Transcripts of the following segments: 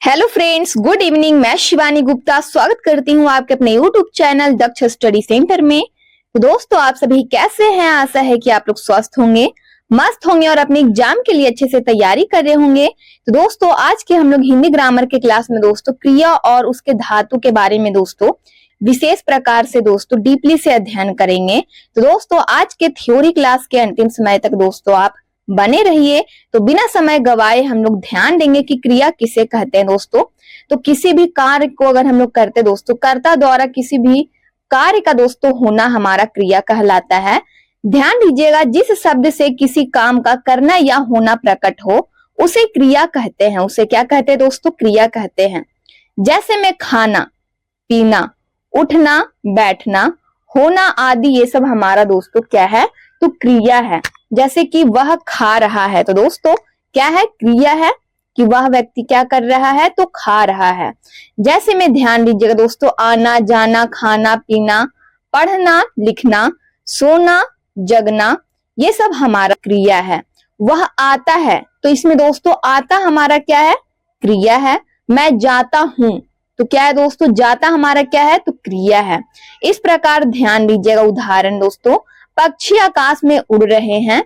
Hello friends, good evening. मैं शिवानी गुप्ता स्वागत करती हूँ आपके अपने यूट्यूब चैनल दक्ष स्टडी सेंटर में। तो दोस्तों, आप सभी कैसे हैं? आशा है कि आप लोग स्वस्थ होंगे, मस्त होंगे और अपने एग्जाम के लिए अच्छे से तैयारी कर रहे होंगे। तो दोस्तों, आज के हम लोग हिंदी ग्रामर के क्लास में दोस्तों क्रिया और उसके धातु के बारे में दोस्तों विशेष प्रकार से दोस्तों डीपली से अध्ययन करेंगे। तो दोस्तों, आज के थ्योरी क्लास के अंतिम समय तक दोस्तों आप बने रहिए। तो बिना समय गवाए हम लोग ध्यान देंगे कि क्रिया किसे कहते हैं दोस्तों। तो किसी भी कार्य को अगर हम लोग करते दोस्तों, कर्ता द्वारा किसी भी कार्य का दोस्तों होना हमारा क्रिया कहलाता है। ध्यान दीजिएगा, जिस शब्द से किसी काम का करना या होना प्रकट हो उसे क्रिया कहते हैं। उसे क्या कहते हैं दोस्तों? क्रिया कहते हैं। जैसे में खाना, पीना, उठना, बैठना, होना आदि, ये सब हमारा दोस्तों क्या है? तो क्रिया है। जैसे कि वह खा रहा है, तो दोस्तों क्या है? क्रिया है कि वह व्यक्ति क्या कर रहा है? तो खा रहा है। जैसे में ध्यान दीजिएगा दोस्तों, आना जाना, खाना पीना, पढ़ना लिखना, सोना जगना, ये सब हमारा क्रिया है। वह आता है, तो इसमें दोस्तों आता हमारा क्या है? क्रिया है। मैं जाता हूं, तो क्या है दोस्तों? जाता हमारा क्या है? तो क्रिया है। इस प्रकार ध्यान दीजिएगा। उदाहरण दोस्तों, पक्षी आकाश में उड़ रहे हैं।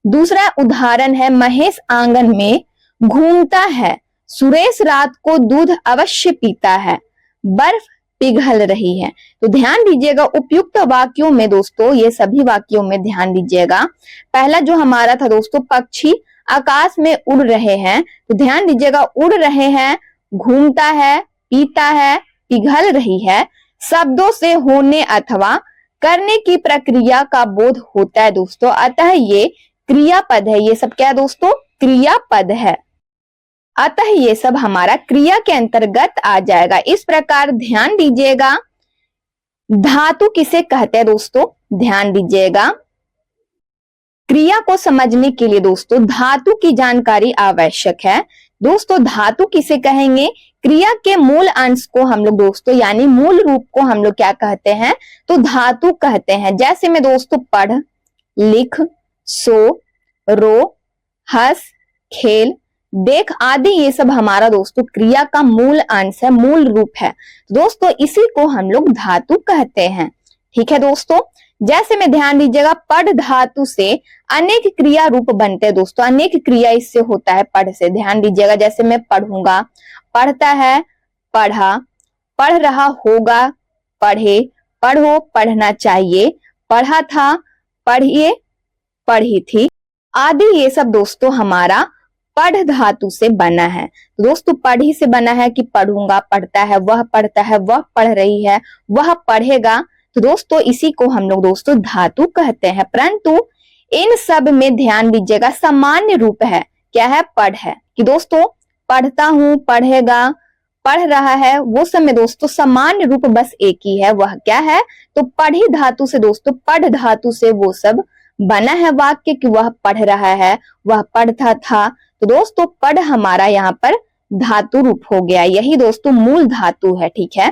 दूसरा उदाहरण है, महेश आंगन में घूमता है। सुरेश रात को दूध अवश्य पीता है। बर्फ पिघल रही है। तो ध्यान दीजिएगा उपयुक्त वाक्यों में दोस्तों, ये सभी वाक्यों में ध्यान दीजिएगा। पहला जो हमारा था दोस्तों, पक्षी आकाश में उड़ रहे हैं, तो ध्यान दीजिएगा उड़ रहे हैं, घूमता है, पीता है, पिघल रही है, शब्दों से होने अथवा करने की प्रक्रिया का बोध होता है दोस्तों, अतः ये क्रियापद है। ये सब क्या है दोस्तों? क्रियापद है। अतः ये सब हमारा क्रिया के अंतर्गत आ जाएगा। इस प्रकार ध्यान दीजिएगा, धातु किसे कहते हैं दोस्तों? ध्यान दीजिएगा, क्रिया को समझने के लिए दोस्तों धातु की जानकारी आवश्यक है। दोस्तों, धातु किसे कहेंगे? क्रिया के मूल अंश को हम लोग दोस्तों यानी मूल रूप को हम लोग क्या कहते हैं? तो धातु कहते हैं। जैसे में दोस्तों पढ़, लिख, सो, रो, हंस, खेल, देख आदि, ये सब हमारा दोस्तों क्रिया का मूल अंश है, मूल रूप है। दोस्तों इसी को हम लोग धातु कहते हैं। ठीक है दोस्तों। जैसे में ध्यान दीजिएगा, पढ़ धातु से अनेक क्रिया रूप बनते हैं दोस्तों। अनेक क्रिया इससे होता है पढ़ से। ध्यान दीजिएगा, जैसे मैं पढ़ूंगा, पढ़ता है, पढ़ा, पढ़ रहा होगा, पढ़े, पढ़ो, पढ़ना चाहिए, पढ़ा था, पढ़िए, पढ़ी थी आदि, ये सब दोस्तों हमारा पढ़ धातु से बना है। दोस्तों पढ़ी से बना है कि पढ़ूंगा, पढ़ता है, वह पढ़ता है, वह पढ़ रही है, वह पढ़ेगा। तो दोस्तों इसी को हम लोग दोस्तों धातु कहते हैं। परंतु इन सब में ध्यान दीजिएगा सामान्य रूप है। क्या है? पढ़ है। कि दोस्तों पढ़ता हूं, पढ़ेगा, पढ़ रहा है, वो सब में दोस्तों सामान्य रूप बस एक ही है। वह क्या है? तो पढ़ी धातु से दोस्तों, पढ़ धातु से वो सब बना है वाक्य कि वह पढ़ रहा है, वह पढ़ता था। तो दोस्तों पढ़ हमारा यहाँ पर धातु रूप हो गया। यही दोस्तों मूल धातु है। ठीक है।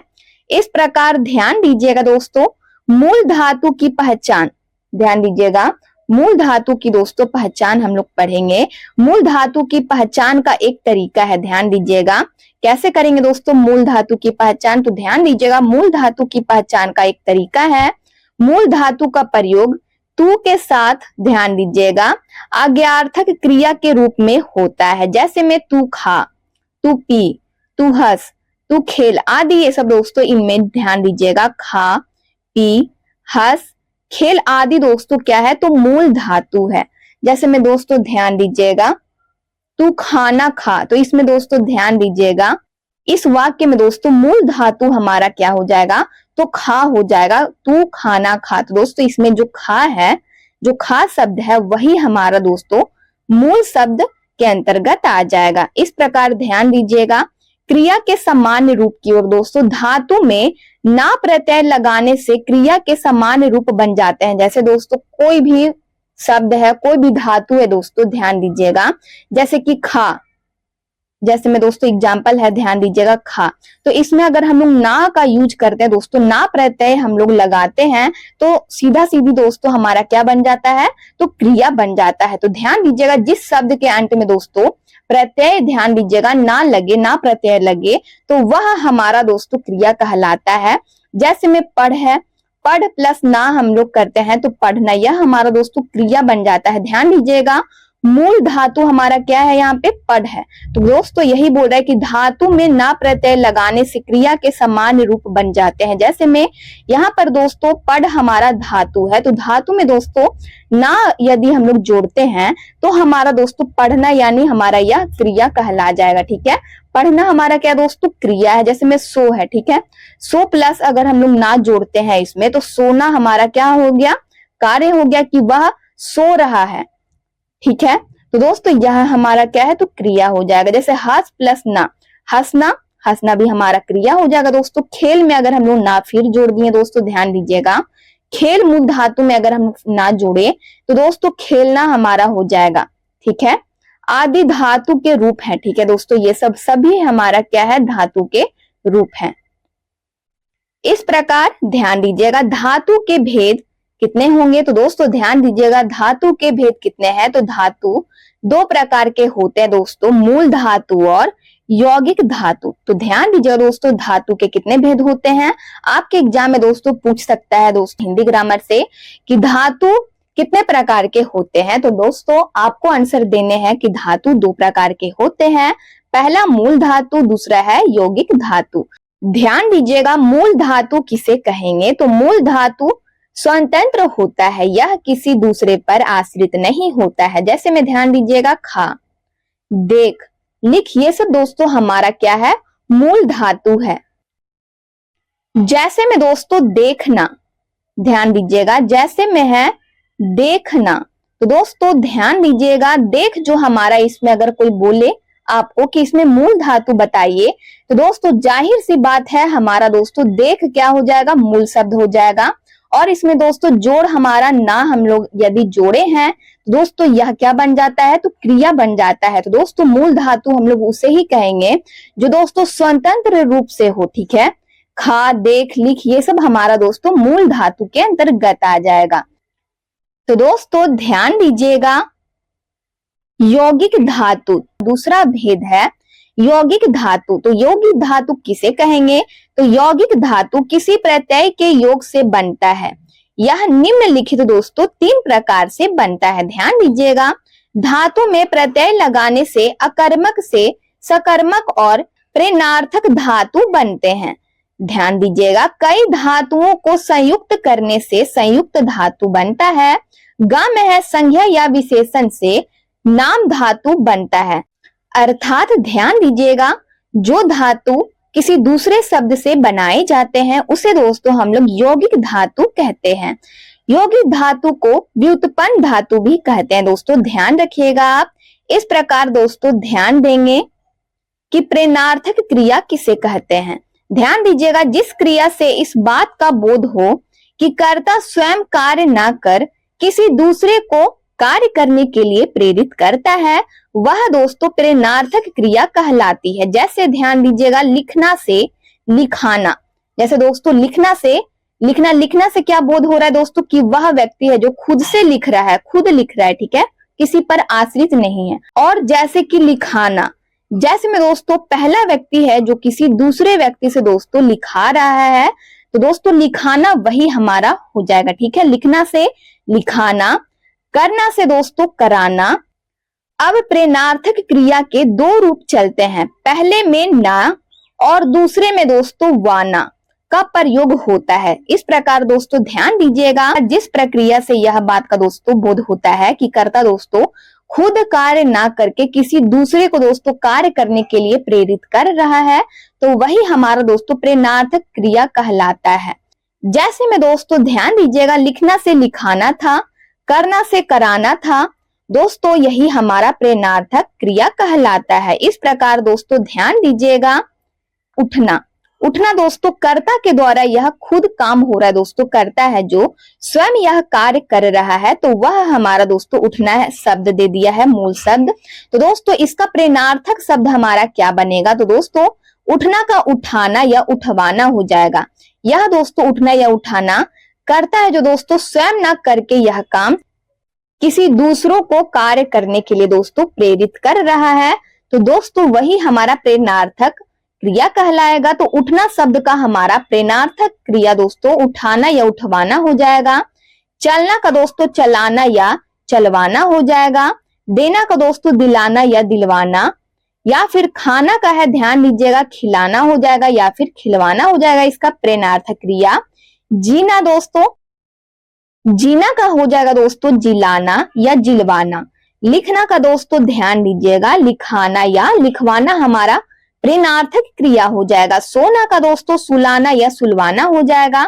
इस प्रकार ध्यान दीजिएगा दोस्तों, मूल धातु की पहचान। ध्यान दीजिएगा, मूल धातु की दोस्तों पहचान हम लोग पढ़ेंगे। मूल धातु की पहचान का एक तरीका है। ध्यान दीजिएगा, कैसे करेंगे दोस्तों मूल धातु की पहचान? तो ध्यान दीजिएगा, मूल धातु की पहचान का एक तरीका है, मूल धातु का प्रयोग तू के साथ, ध्यान दीजिएगा, आज्ञार्थक क्रिया के रूप में होता है। जैसे में तू खा, तू पी, तू हंस, तू खेल आदि, ये सब दोस्तों इनमें ध्यान दीजिएगा, खा, पी, हंस, खेल आदि दोस्तों क्या है? तो मूल धातु है। जैसे में दोस्तों ध्यान दीजिएगा, तू खाना खा, तो इसमें दोस्तों ध्यान दीजिएगा, इस वाक्य में दोस्तों मूल धातु हमारा क्या हो जाएगा? तो खा हो जाएगा। तू खाना खा। तो दोस्तों इसमें जो खा है, जो खा शब्द है, वही हमारा दोस्तों मूल शब्द के अंतर्गत आ जाएगा। इस प्रकार ध्यान दीजिएगा, क्रिया के सामान्य रूप की ओर दोस्तों धातु में ना प्रत्यय लगाने से क्रिया के सामान्य रूप बन जाते हैं। जैसे दोस्तों कोई भी शब्द है, कोई भी धातु है दोस्तों, ध्यान दीजिएगा, जैसे कि खा, जैसे में दोस्तों एग्जाम्पल है, ध्यान दीजिएगा खा, तो इसमें अगर हम लोग ना का यूज करते हैं दोस्तों, ना प्रत्यय हम लोग लगाते हैं, तो सीधा सीधी दोस्तों हमारा क्या बन जाता है? तो क्रिया बन जाता है। तो ध्यान दीजिएगा, जिस शब्द के अंत में दोस्तों प्रत्यय ध्यान दीजिएगा ना लगे, ना प्रत्यय लगे, तो वह हमारा दोस्तों क्रिया कहलाता है। जैसे में पढ़ है, पढ़ प्लस ना हम लोग करते हैं तो पढ़ना, यह हमारा दोस्तों क्रिया बन जाता है। ध्यान दीजिएगा मूल धातु हमारा क्या है, यहाँ पे पढ़ है। तो दोस्तों यही बोल रहा है कि धातु में ना प्रत्यय लगाने से क्रिया के सामान्य रूप बन जाते हैं। जैसे में यहाँ पर दोस्तों पढ़ हमारा धातु है, तो धातु में दोस्तों ना यदि हम लोग जोड़ते हैं तो हमारा दोस्तों पढ़ना यानी हमारा यह क्रिया कहला जाएगा। ठीक है, पढ़ना हमारा क्या दोस्तों क्रिया है। जैसे में सो है, ठीक है, सो प्लस अगर हम लोग ना जोड़ते हैं इसमें तो सोना हमारा क्या हो गया, कार्य हो गया कि वह सो रहा है। ठीक है, तो दोस्तों यह हमारा क्या है तो क्रिया हो जाएगा। जैसे हंस प्लस ना, हंसना, हंसना भी हमारा क्रिया हो जाएगा दोस्तों। खेल में अगर हम लोग ना फिर जोड़ दिए दोस्तों, ध्यान दीजिएगा खेल मूल धातु में अगर हम ना जोड़े तो दोस्तों खेलना हमारा हो जाएगा। ठीक है, आदि धातु के रूप है। ठीक है दोस्तों, ये सब सभी हमारा क्या है धातु के रूप है। इस प्रकार ध्यान दीजिएगा धातु के भेद कितने होंगे, तो दोस्तों ध्यान दीजिएगा धातु के भेद कितने हैं, तो धातु दो प्रकार के होते हैं दोस्तों, मूल धातु और यौगिक धातु। तो ध्यान दीजिएगा दोस्तों धातु के कितने भेद होते हैं, आपके एग्जाम में दोस्तों पूछ सकता है दोस्तों हिंदी ग्रामर से कि धातु कितने प्रकार के होते हैं। तो दोस्तों आपको आंसर देने हैं कि धातु दो प्रकार के होते हैं, पहला मूल धातु, दूसरा है यौगिक धातु। ध्यान दीजिएगा मूल धातु किसे कहेंगे, तो मूल धातु स्वतंत्र होता है, यह किसी दूसरे पर आश्रित नहीं होता है। जैसे में ध्यान दीजिएगा खा, देख, लिख, ये सब दोस्तों हमारा क्या है मूल धातु है। जैसे में दोस्तों देखना, ध्यान दीजिएगा जैसे में है देखना, तो दोस्तों ध्यान दीजिएगा देख जो हमारा इसमें अगर कोई बोले आपको कि इसमें मूल धातु बताइए, तो दोस्तों जाहिर सी बात है हमारा दोस्तों देख क्या हो जाएगा मूल शब्द हो जाएगा। और इसमें दोस्तों जोड़ हमारा ना हम लोग यदि जोड़े हैं तो दोस्तों यह क्या बन जाता है तो क्रिया बन जाता है। तो दोस्तों मूल धातु हम लोग उसे ही कहेंगे जो दोस्तों स्वतंत्र रूप से हो। ठीक है, खा, देख, लिख, ये सब हमारा दोस्तों मूल धातु के अंतर्गत आ जाएगा। तो दोस्तों ध्यान दीजिएगा यौगिक धातु दूसरा भेद है यौगिक धातु। तो यौगिक धातु किसे कहेंगे, तो यौगिक धातु किसी प्रत्यय के योग से बनता है। यह निम्नलिखित दोस्तों तीन प्रकार से बनता है। ध्यान दीजिएगा धातु में प्रत्यय लगाने से अकर्मक से सकर्मक और प्रेरणार्थक धातु बनते हैं। ध्यान दीजिएगा कई धातुओं को संयुक्त करने से संयुक्त धातु बनता है। ग में है संज्ञा या विशेषण से नाम धातु बनता है। अर्थात ध्यान दीजिएगा जो धातु किसी दूसरे शब्द से बनाए जाते हैं उसे दोस्तों हम लोग यौगिक धातु कहते हैं। यौगिक धातु को व्युत्पन्न धातु भी कहते हैं। दोस्तों ध्यान रखिएगा आप इस प्रकार दोस्तों ध्यान देंगे कि प्रेरणार्थक क्रिया किसे कहते हैं। ध्यान दीजिएगा जिस क्रिया से इस बात का बोध हो कि कर्ता स्वयं कार्य न कर किसी दूसरे को कार्य करने के लिए प्रेरित करता है वह दोस्तों प्रेरणार्थक क्रिया कहलाती है। जैसे ध्यान दीजिएगा लिखना से लिखाना, जैसे दोस्तों लिखना से लिखना, लिखना से क्या बोध हो रहा है दोस्तों कि वह व्यक्ति है जो खुद से लिख रहा है, खुद लिख रहा है। ठीक है, किसी पर आश्रित नहीं है। और जैसे कि लिखाना, जैसे में दोस्तों पहला व्यक्ति है जो किसी दूसरे व्यक्ति से दोस्तों लिखा रहा है, तो दोस्तों लिखाना वही हमारा हो जाएगा। ठीक है, लिखना से लिखाना, करना से दोस्तों कराना। अब प्रेरणार्थक क्रिया के दो रूप चलते हैं, पहले में ना और दूसरे में दोस्तों वाना का प्रयोग होता है। इस प्रकार दोस्तों ध्यान दीजिएगा जिस प्रक्रिया से यह बात का दोस्तों बोध होता है कि कर्ता दोस्तों खुद कार्य ना करके किसी दूसरे को दोस्तों कार्य करने के लिए प्रेरित कर रहा है, तो वही हमारा दोस्तों प्रेरणार्थक क्रिया कहलाता है। जैसे में दोस्तों ध्यान दीजिएगा लिखना से लिखाना था, करना से कराना था, दोस्तों यही हमारा प्रेरणार्थक क्रिया कहलाता है। इस प्रकार दोस्तों ध्यान दीजिएगा उठना, उठना दोस्तों कर्ता के द्वारा यह खुद काम हो रहा है दोस्तों, करता है जो स्वयं यह कार्य कर रहा है, तो वह हमारा दोस्तों उठना है शब्द दे दिया है मूल शब्द। तो दोस्तों इसका प्रेरणार्थक शब्द हमारा क्या बनेगा, तो दोस्तों उठना का उठाना या उठवाना हो जाएगा। यह दोस्तों उठना या उठाना करता है जो दोस्तों स्वयं न करके यह काम किसी दूसरों को कार्य करने के लिए दोस्तों प्रेरित कर रहा है, तो दोस्तों वही हमारा प्रेरणार्थक क्रिया कहलाएगा। तो उठना शब्द का हमारा प्रेरणार्थक क्रिया दोस्तों उठाना या उठवाना हो जाएगा। चलना का दोस्तों चलाना या चलवाना हो जाएगा। देना का दोस्तों दिलाना या दिलवाना, या फिर खाना का है ध्यान दीजिएगा खिलाना हो जाएगा या फिर खिलवाना हो जाएगा इसका प्रेरणार्थक क्रिया। जीना दोस्तों, जीना का हो जाएगा दोस्तों जिलाना या जिलवाना। लिखना का दोस्तों ध्यान दीजिएगा लिखाना या लिखवाना हमारा प्रेरणार्थक क्रिया हो जाएगा। सोना का दोस्तों सुलाना या सुलवाना हो जाएगा।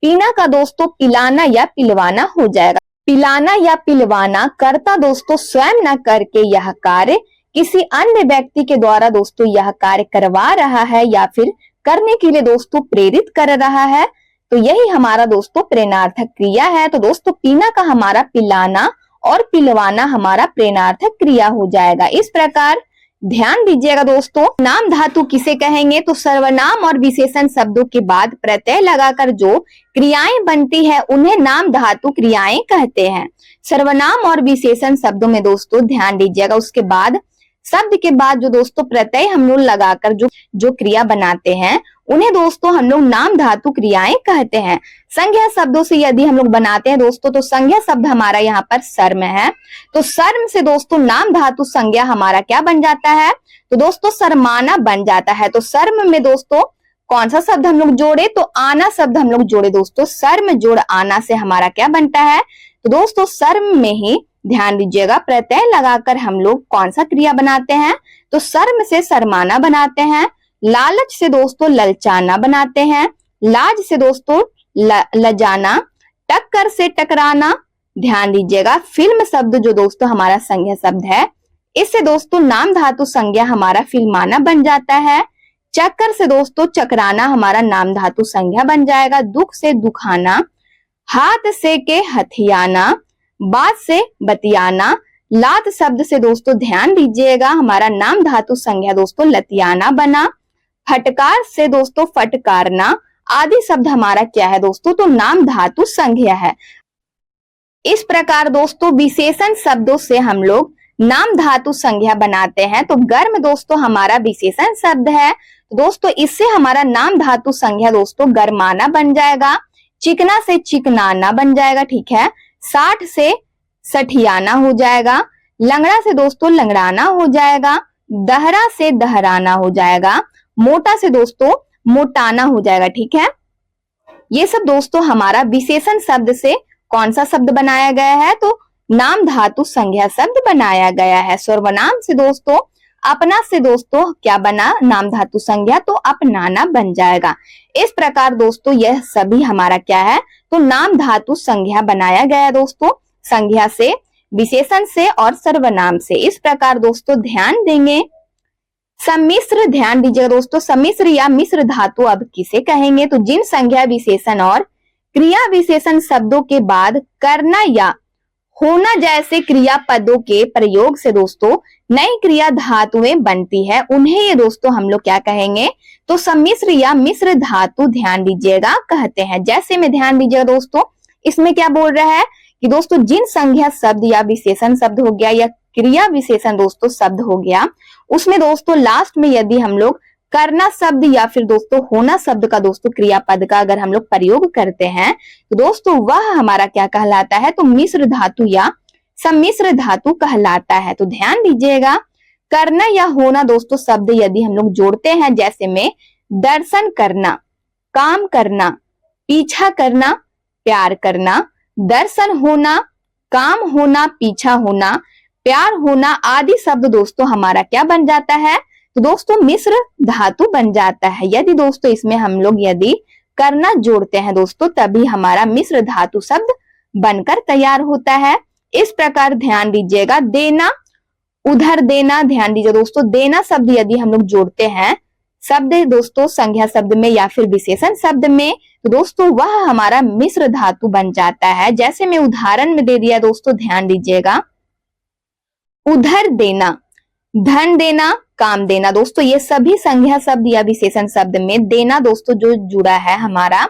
पीना का दोस्तों पिलाना या पिलवाना हो जाएगा। पिलाना या पिलवाना कर्ता दोस्तों स्वयं न करके यह कार्य किसी अन्य व्यक्ति के द्वारा दोस्तों यह कार्य करवा रहा है या फिर करने के लिए दोस्तों प्रेरित कर रहा है, तो यही हमारा दोस्तों प्रेरणार्थक क्रिया है। तो दोस्तों पीना का हमारा पिलाना और पिलवाना हमारा प्रेरणार्थक क्रिया हो जाएगा। इस प्रकार ध्यान दीजिएगा दोस्तों, नाम धातु किसे कहेंगे, तो सर्वनाम और विशेषण शब्दों के बाद प्रत्यय लगाकर जो क्रियाएं बनती है उन्हें नाम धातु क्रियाएं कहते हैं। सर्वनाम और विशेषण शब्दों में दोस्तों ध्यान दीजिएगा उसके बाद शब्द के बाद जो दोस्तों प्रत्यय हम लोग लगाकर जो क्रिया बनाते हैं उन्हें दोस्तों हम लोग नाम धातु क्रियाएं कहते हैं। संज्ञा शब्दों से यदि हम लोग बनाते हैं दोस्तों तो संज्ञा शब्द हमारा यहाँ पर सर्म है, तो सर्म से दोस्तों नाम धातु संज्ञा हमारा क्या बन जाता है, तो दोस्तों सरमाना बन जाता है। तो सर्म में दोस्तों कौन सा शब्द हम लोग जोड़े, तो आना शब्द हम लोग जोड़े दोस्तों। सर्म जोड़ आना से हमारा क्या बनता है, तो दोस्तों सर्म में ही ध्यान दीजिएगा प्रत्यय लगाकर हम लोग कौन सा क्रिया बनाते हैं, तो सर्म से सरमाना बनाते हैं। लालच से दोस्तों ललचाना बनाते हैं। लाज से दोस्तों लजाना। टक्कर से टकराना। ध्यान दीजिएगा फिल्म शब्द जो दोस्तों हमारा संज्ञा शब्द है, इससे दोस्तों नाम धातु संज्ञा हमारा फिल्माना बन जाता है। चक्कर से दोस्तों चकराना हमारा नाम धातु संज्ञा बन जाएगा। दुख से दुखाना। हाथ से के हथियाना। बात से बतियाना। लात शब्द से दोस्तों ध्यान दीजिएगा हमारा नाम धातु संज्ञा दोस्तों लतियाना बना। फटकार से दोस्तों फटकारना आदि शब्द हमारा क्या है दोस्तों, तो नाम धातु संज्ञा है। इस प्रकार दोस्तों विशेषण शब्दों से हम लोग नाम धातु संज्ञा बनाते हैं। तो गर्म दोस्तों हमारा विशेषण शब्द है, दोस्तों इससे हमारा नाम धातु संज्ञा दोस्तों गर्माना बन जाएगा। चिकना से चिकनाना बन जाएगा, ठीक है। साठ से सठियाना हो जाएगा। लंगड़ा से दोस्तों लंगड़ाना हो जाएगा। दहरा से दहराना हो जाएगा। मोटा से दोस्तों मोटाना हो जाएगा, ठीक है। ये सब दोस्तों हमारा विशेषण शब्द से कौन सा शब्द बनाया गया है, तो नाम धातु संज्ञा शब्द बनाया गया है। सर्वनाम से दोस्तों अपना से दोस्तों क्या बना, नाम धातु संज्ञा, तो अपनाना बन जाएगा। इस प्रकार दोस्तों यह सभी हमारा क्या है, तो नाम धातु संज्ञा बनाया गया दोस्तों, संज्ञा से, विशेषण से और सर्वनाम से। इस प्रकार दोस्तों ध्यान देंगे। सम्मिश्र ध्यान दीजिएगा दोस्तों, सम्मिश्र या मिश्र धातु अब किसे कहेंगे, तो जिन संज्ञा विशेषण और क्रिया विशेषण शब्दों के बाद करना या होना जैसे क्रिया पदों के प्रयोग से दोस्तों नई क्रिया धातुएं बनती है, उन्हें ये दोस्तों हम लोग क्या कहेंगे, तो सम्मिश्र या मिश्र धातु ध्यान दीजिएगा कहते हैं। जैसे में ध्यान दीजिएगा दोस्तों, इसमें क्या बोल रहा है कि दोस्तों जिन संज्ञा शब्द या विशेषण शब्द हो गया या क्रिया विशेषण दोस्तों शब्द हो गया, उसमें दोस्तों लास्ट में यदि हम लोग करना शब्द या फिर दोस्तों होना शब्द का दोस्तों क्रियापद का अगर हम लोग प्रयोग करते हैं तो दोस्तों वह हमारा क्या कहलाता है, तो मिश्र धातु या सम्मिश्र धातु कहलाता है। तो ध्यान दीजिएगा, करना या होना दोस्तों शब्द यदि हम लोग जोड़ते हैं, जैसे में दर्शन करना, काम करना, पीछा करना, प्यार करना, दर्शन होना, काम होना, पीछा होना, प्यार होना आदि शब्द दोस्तों हमारा क्या बन जाता है, तो दोस्तों मिश्र धातु बन जाता है। यदि दोस्तों इसमें हम लोग यदि करना जोड़ते हैं दोस्तों तभी हमारा मिश्र धातु शब्द बनकर तैयार होता है। इस प्रकार ध्यान दीजिएगा, देना, उधर देना, ध्यान दीजिए दोस्तों, देना शब्द यदि हम लोग जोड़ते हैं शब्द दोस्तों संज्ञा शब्द में या फिर विशेषण शब्द में, तो दोस्तों वह हमारा मिश्र धातु बन जाता है। जैसे मैं उदाहरण में दे दिया दोस्तों, ध्यान दीजिएगा, उधर देना, धन देना, काम देना, दोस्तों ये सभी संज्ञा शब्द या विशेषण शब्द में देना दोस्तों जो जुड़ा है हमारा,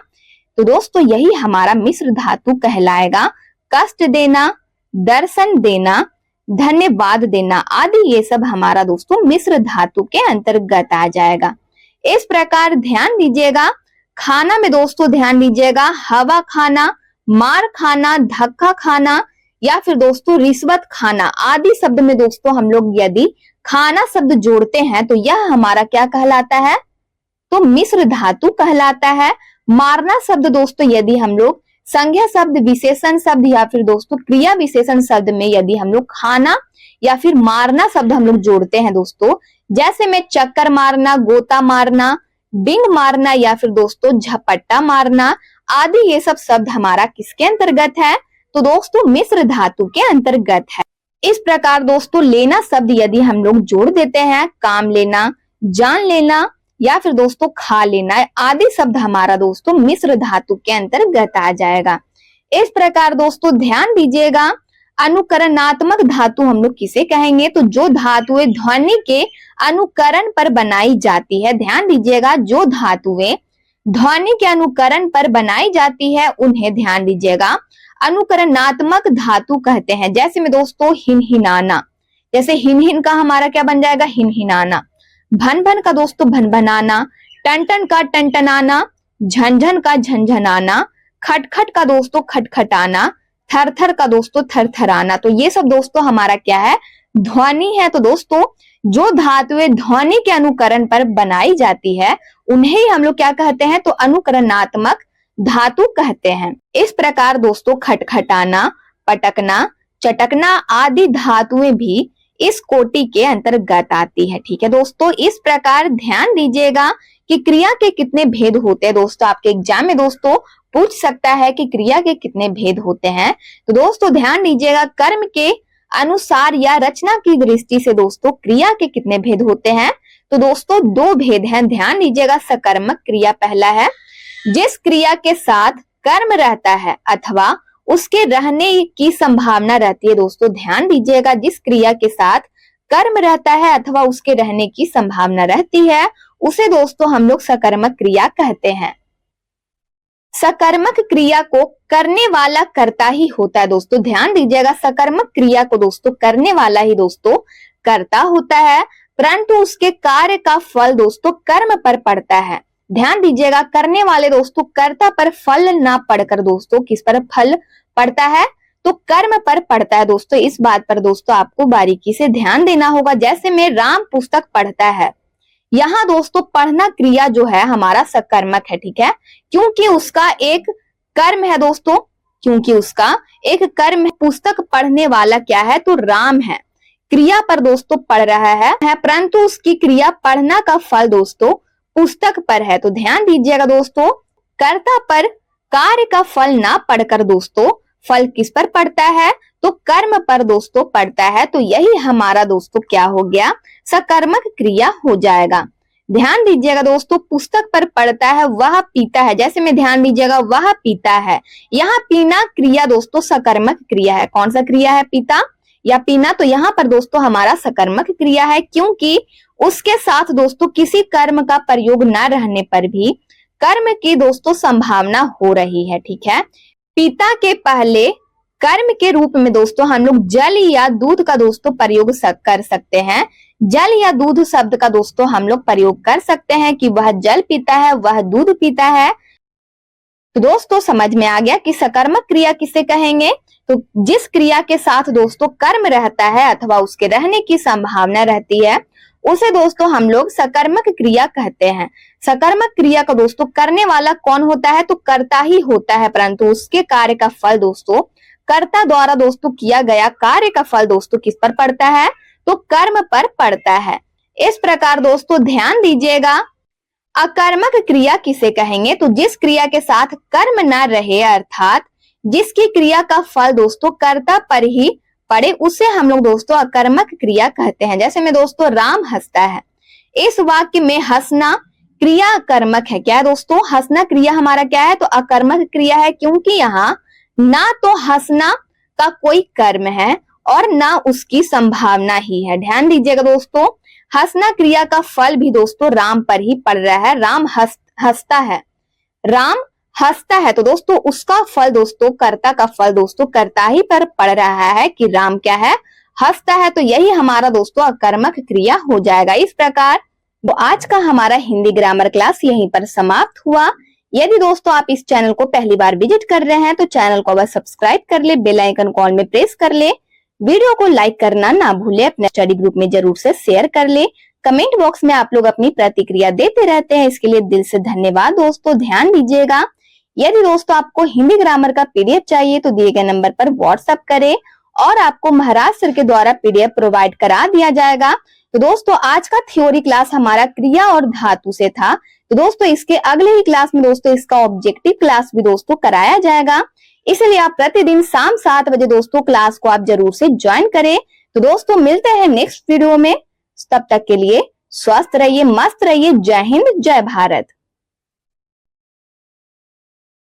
तो दोस्तों यही हमारा मिश्र धातु कहलाएगा। कष्ट देना, दर्शन देना, धन्यवाद देना आदि ये सब हमारा दोस्तों मिश्र धातु के अंतर्गत आ जाएगा। इस प्रकार ध्यान दीजिएगा, खाना में दोस्तों ध्यान दीजिएगा, हवा खाना, मार खाना, धक्का खाना या फिर दोस्तों रिश्वत खाना आदि शब्द में दोस्तों हम लोग यदि खाना शब्द जोड़ते हैं तो यह हमारा क्या कहलाता है, तो मिश्र धातु कहलाता है। मारना शब्द दोस्तों यदि हम लोग संज्ञा शब्द, विशेषण शब्द या फिर दोस्तों क्रिया विशेषण शब्द में यदि हम लोग खाना या फिर मारना शब्द हम लोग जोड़ते हैं दोस्तों, जैसे में चक्कर मारना, गोता मारना, बिंग मारना या फिर दोस्तों झपट्टा मारना आदि ये सब शब्द हमारा किसके अंतर्गत है, तो दोस्तों मिश्र धातु के अंतर्गत है। इस प्रकार दोस्तों लेना शब्द यदि हम लोग जोड़ देते हैं, काम लेना, जान लेना या फिर दोस्तों खा लेना आदि शब्द हमारा दोस्तों मिश्र धातु के अंतर्गत आ जाएगा। इस प्रकार दोस्तों ध्यान दीजिएगा, अनुकरणात्मक धातु हम लोग किसे कहेंगे, तो जो धातुएं ध्वनि के अनुकरण पर बनाई जाती है। ध्यान दीजिएगा, जो धातुएं ध्वनि के अनुकरण पर बनाई जाती है उन्हें ध्यान दीजिएगा अनुकरणात्मक धातु कहते हैं। जैसे में दोस्तों हिनहिनाना, जैसे हिन का हमारा क्या बन जाएगा, हिनहिनाना। भन का दोस्तों भनभनाना, टन का टनटनाना, झनझन का झंझनाना, खटखट का दोस्तों खटखटाना, थर का दोस्तों थरथराना। तो ये सब दोस्तों हमारा क्या है, ध्वनि है। तो दोस्तों जो धातुएं ध्वनि के अनुकरण पर बनाई जाती है उन्हें हम लोग क्या कहते हैं, तो अनुकरणात्मक धातु कहते हैं। इस प्रकार दोस्तों खटखटाना, पटकना, चटकना आदि धातुएं भी इस कोटि के अंतर्गत आती है। ठीक है दोस्तों, इस प्रकार ध्यान दीजिएगा कि क्रिया के कितने भेद होते हैं। दोस्तों आपके एग्जाम में दोस्तों पूछ सकता है कि क्रिया के कितने भेद होते हैं। तो दोस्तों ध्यान दीजिएगा, कर्म के अनुसार या रचना की दृष्टि से दोस्तों क्रिया के कितने भेद होते हैं, तो दोस्तों दो भेद हैं। ध्यान दीजिएगा, सकर्मक क्रिया पहला है, जिस क्रिया के साथ कर्म रहता है अथवा उसके रहने की संभावना रहती है। दोस्तों ध्यान दीजिएगा, जिस क्रिया के साथ कर्म रहता है अथवा उसके रहने की संभावना रहती है उसे दोस्तों हम लोग सकर्मक क्रिया कहते हैं। सकर्मक क्रिया को करने वाला कर्ता ही होता है। दोस्तों ध्यान दीजिएगा, सकर्मक क्रिया को दोस्तों करने वाला ही दोस्तों कर्ता होता है, परंतु उसके कार्य का फल दोस्तों कर्म पर पड़ता है। ध्यान दीजिएगा, करने वाले दोस्तों कर्ता पर फल ना पड़कर दोस्तों किस पर फल पड़ता है, तो कर्म पर पड़ता है। दोस्तों इस बात पर दोस्तों आपको बारीकी से ध्यान देना होगा। जैसे में राम पुस्तक पढ़ता है, यहाँ दोस्तों पढ़ना क्रिया जो है हमारा सकर्मक है। ठीक है, क्योंकि उसका एक कर्म है दोस्तों, क्योंकि उसका एक कर्म है। पुस्तक पढ़ने वाला क्या है, तो राम है, क्रिया पर दोस्तों पढ़ रहा है, परंतु उसकी क्रिया पढ़ना का फल दोस्तों पुस्तक पर है। तो ध्यान दीजिएगा दोस्तों, कर्ता पर कार्य का फल ना पढ़कर दोस्तों फल किस पर पड़ता है, तो कर्म पर दोस्तों पड़ता है। तो यही हमारा दोस्तों क्या हो गया, सकर्मक क्रिया हो जाएगा। ध्यान दीजिएगा दोस्तों, पुस्तक पर पड़ता है, वह पीता है। जैसे में ध्यान दीजिएगा, वह पीता है, यहाँ पीना क्रिया दोस्तों सकर्मक क्रिया है। कौन सा क्रिया है, पीता या पीना, तो यहाँ पर दोस्तों हमारा सकर्मक क्रिया है, क्योंकि उसके साथ दोस्तों किसी कर्म का प्रयोग न रहने पर भी कर्म की दोस्तों संभावना हो रही है। ठीक है, पिता के पहले कर्म के रूप में दोस्तों हम लोग जल या दूध का दोस्तों प्रयोग कर सकते हैं। जल या दूध शब्द का दोस्तों हम लोग प्रयोग कर सकते हैं कि वह जल पीता है, वह दूध पीता है। तो दोस्तों समझ में आ गया कि सकर्मक क्रिया किसे कहेंगे, तो जिस क्रिया के साथ दोस्तों कर्म रहता है अथवा उसके रहने की संभावना रहती है उसे दोस्तों हम लोग सकर्मक क्रिया कहते हैं। सकर्मक क्रिया का दोस्तों करने वाला कौन होता है, तो कर्ता ही होता है, परंतु उसके कार्य का फल दोस्तों कर्ता द्वारा दोस्तों किया गया कार्य का फल दोस्तों किस पर पड़ता है, तो कर्म पर पड़ता है। इस प्रकार दोस्तों ध्यान दीजिएगा, अकर्मक क्रिया किसे कहेंगे, तो जिस क्रिया के साथ कर्म न रहे अर्थात जिसकी क्रिया का फल दोस्तों कर्ता पर ही पड़े उसे हम लोग दोस्तों अकर्मक क्रिया कहते हैं। जैसे में दोस्तों राम हंसता है, इस वाक्य में हंसना क्रिया अकर्मक है। क्या है दोस्तों, हंसना क्रिया हमारा क्या है, तो अकर्मक क्रिया है, क्योंकि यहाँ ना तो हंसना का कोई कर्म है और ना उसकी संभावना ही है। ध्यान दीजिएगा दोस्तों, हंसना क्रिया का फल भी दोस्तों राम पर ही पड़ रहा है। राम हंसता है, राम हंसता है, तो दोस्तों उसका फल दोस्तों कर्ता का फल दोस्तों कर्ता ही पर पड़ रहा है कि राम क्या है, हंसता है तो यही हमारा दोस्तों अकर्मक क्रिया हो जाएगा। इस प्रकार वो आज का हमारा हिंदी ग्रामर क्लास यहीं पर समाप्त हुआ। यदि दोस्तों आप इस चैनल को पहली बार विजिट कर रहे हैं तो चैनल को बस सब्सक्राइब कर ले, बेल आइकन को ऑल में प्रेस कर ले, वीडियो को लाइक करना ना भूले, अपने स्टडी ग्रुप में जरूर से शेयर कर ले। कमेंट बॉक्स में आप लोग अपनी प्रतिक्रिया देते रहते हैं, इसके लिए दिल से धन्यवाद दोस्तों। ध्यान दीजिएगा, यदि दोस्तों आपको हिंदी ग्रामर का पीडीएफ चाहिए तो दिए गए नंबर पर व्हाट्सएप करें और आपको महाराज सर के द्वारा पीडीएफ प्रोवाइड करा दिया जाएगा। तो दोस्तों आज का थ्योरी क्लास हमारा क्रिया और धातु से था। तो दोस्तों इसके अगले ही क्लास में दोस्तों इसका ऑब्जेक्टिव क्लास भी दोस्तों कराया जाएगा, इसलिए आप प्रतिदिन शाम 7 बजे दोस्तों क्लास को आप जरूर से ज्वाइन करें। तो दोस्तों मिलते हैं नेक्स्ट वीडियो में, तब तक के लिए स्वस्थ रहिए, मस्त रहिए। जय हिंद, जय भारत।